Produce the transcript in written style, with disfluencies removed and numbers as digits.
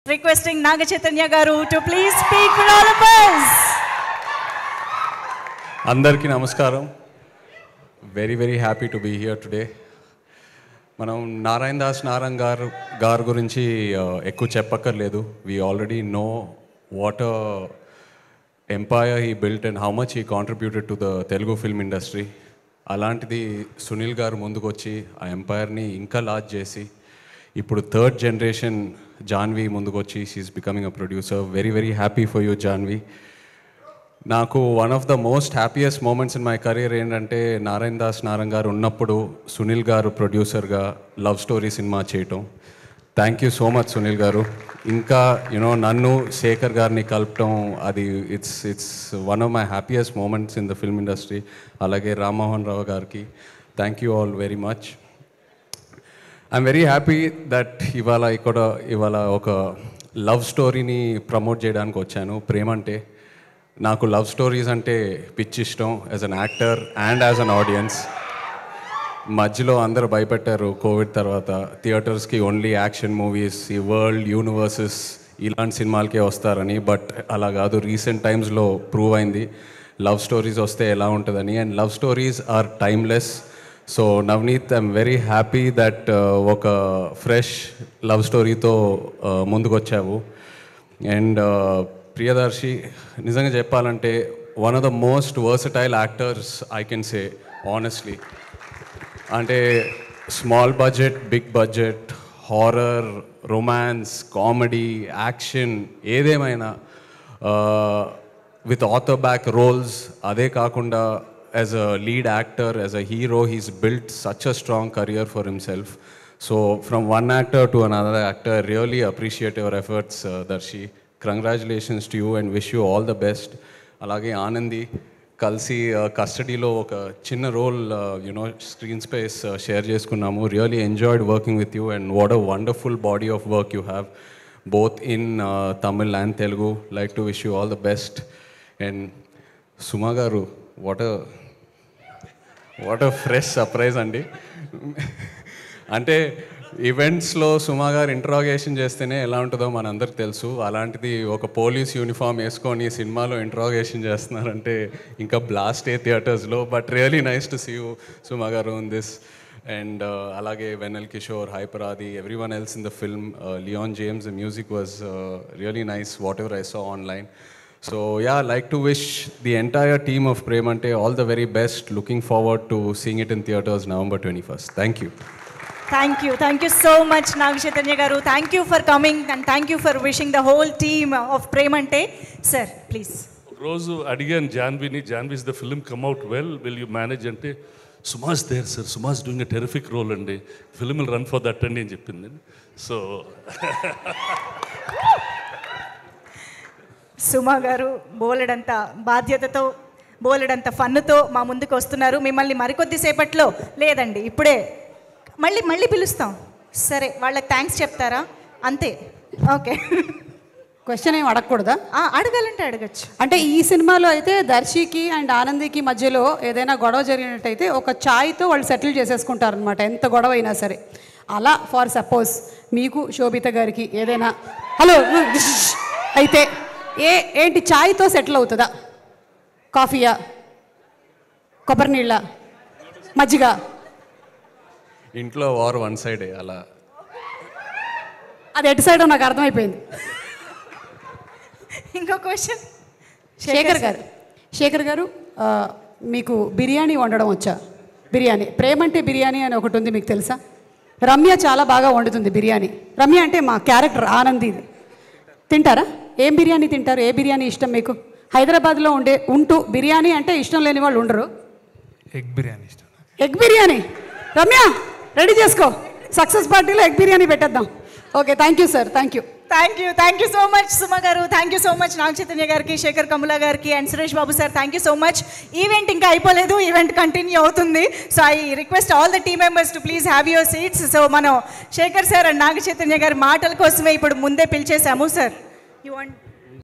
Requesting Naga Chaitanya Garu to please speak for all of us. Andarki namaskaram. Very happy to be here today. Manam Narayan Das Narang gar gurinchi ekku cheppakkarledu. We already know what a empire he built and how much he contributed to the Telugu film industry. అలాంటిది సునీల్ గారు ముందుకొచ్చి ఆ ఎంపైర్ని ఇంకా large చేసి ఇప్పుడు third generation Janhvi ముందుకొచ్చి she's becoming a producer. Very happy for you Janhvi. నాకు one of the most happiest moments in my career ఏంటంటే నారాయణ దాస్ నారంగ్ గారు ఉన్నప్పుడు సునీల్ గారు ప్రొడ్యూసర్గా లవ్ స్టోరీ సినిమా చేయటం. Thank you so much Sunil గారు. ఇంకా నన్ను శేఖర్ గారిని కలపటం అది it's one of my happiest moments in the film industry. అలాగే రామ్మోహన్ రావు గారికి thank you all very much. I'm very happy that ఇవాళ ఒక లవ్ స్టోరీని ప్రమోట్ చేయడానికి వచ్చాను. ప్రేమంటే నాకు లవ్ స్టోరీస్ అంటే పిచ్చి ఇష్టం as an actor and as an audience. మధ్యలో అందరూ భయపెట్టారు కోవిడ్ తర్వాత థియేటర్స్కి ఓన్లీ యాక్షన్ మూవీస్, ఈ వరల్డ్ యూనివర్సెస్ ఇలాంటి సినిమాలకే వస్తారని. బట్ అలా కాదు, రీసెంట్ టైమ్స్లో ప్రూవ్ అయింది లవ్ స్టోరీస్ వస్తే ఎలా ఉంటుందని. And love stories are timeless. So Navneet, I'm very happy that ఒక ఫ్రెష్ లవ్ స్టోరీతో ముందుకొచ్చావు. అండ్ ప్రియదర్శి, నిజంగా చెప్పాలంటే one of the most versatile actors I can say honestly. అంటే small budget, big budget, horror, romance, comedy, action ఏదేమైనా with other back roles. అదే కాకుండా as a lead actor, as a hero, he's built such a strong career for himself. So from one actor to another actor, really appreciate your efforts Darshi. Congratulations to you and wish you all the best. అలాగే ఆనంది, కలిసి కస్టడీలో ఒక చిన్న role screen space share చేసుకున్నాము. Really enjoyed working with you and what a wonderful body of work you have both in Tamil and Telugu. Like to wish you all the best. And Suma గారు, what a fresh surprise అండి. అంటే ఈవెంట్స్లో సుమా గారు interrogation చేస్తేనే ఎలా ఉంటుందో మనందరికి తెలుసు. అలాంటిది ఒక పోలీస్ యూనిఫామ్ వేసుకొని సినిమాలో ఇంట్రాగేషన్ చేస్తున్నారంటే ఇంకా బ్లాస్టే థియేటర్స్లో. But really nice to see you సుమా గారు ఇన్ దిస్. అండ్ అలాగే Vennela Kishore, Hyper Aadi, everyone else in the film, Lyon James, the music was really nice what ever I saw online. So yeah, I'd like to wish the entire team of Premante all the very best. Looking forward to seeing it in theaters November 21st. Thank you. Thank you so much, Naga Chaitanya Garu. Thank you for coming and thank you for wishing the whole team of Premante. Sir, please. రోజు అడిగాను జాన్విని, Janhvi's the film come out well, will you manage అంటే Suma's there sir, Suma's doing a terrific role అండి, film will run for that అండి అని చెప్పింది. So సుమా గారు బోలెడంత బాధ్యతతో, బోలెడంత ఫన్నుతో మా ముందుకు వస్తున్నారు. మిమ్మల్ని మరికొద్దిసేపట్లో, లేదండి ఇప్పుడే మళ్ళీ పిలుస్తాం. సరే, వాళ్ళకి థ్యాంక్స్ చెప్తారా? అంతే, ఓకే. క్వశ్చన్ ఏం అడగకూడదా? అడగాలంటే అడగచ్చు. అంటే ఈ సినిమాలో అయితే దర్శికి అండ్ ఆనందికి మధ్యలో ఏదైనా గొడవ జరిగినట్టయితే ఒక ఛాయ్తో వాళ్ళు సెటిల్ చేసేసుకుంటారనమాట, ఎంత గొడవ అయినా సరే. అలా ఫర్ సపోజ్ మీకు శోభిత గారికి ఏదైనా హలో అయితే ఏంటి ఛాయ్తో సెటిల్ అవుతుందా? కాఫీయా, కొబ్బరి నీళ్ళ, మజ్జిగ? ఇంట్లో వార్ వన్ సైడే. అలా అది ఎటు సైడో నాకు అర్థమైపోయింది. ఇంకో క్వశ్చన్ శేఖర్ గారు, మీకు బిర్యానీ వండడం వచ్చా? బిర్యానీ, ప్రేమంటే బిర్యానీ అని ఒకటి ఉంది, మీకు తెలుసా? రమ్య చాలా బాగా వండుతుంది బిర్యానీ. రమ్య అంటే మా క్యారెక్టర్ ఆనంది. తింటారా? ఏం బిర్యానీ తింటారు? ఏ బిర్యానీ ఇష్టం మీకు? హైదరాబాద్లో ఉంటూ బిర్యానీ అంటే ఇష్టం లేని వాళ్ళు ఉండరు. ఎగ్ బిర్యానీ ఇష్టం. ఎగ్ బిర్యానీ. రమ్య రెడీ చేసుకో, సక్సెస్ పార్టీలో ఎగ్ బిర్యానీ పెట్టేద్దాం. Okay, thank you sir. Thank you so much Suma గారు. Thank you so much Naga Chaitanya గారికి, శేఖర్ కమ్ముల గారికి and Suresh Babu sir. Thank you so much. Event ఇంకా అయిపోలేదు, ఈవెంట్ కంటిన్యూ అవుతుంది. So I request all the team members to please have your seats. So మనం Shekhar sir and Naga Chaitanya గారి మాటల కోసమే ఇప్పుడు ముందే పిలిచేసాము. Sir, you want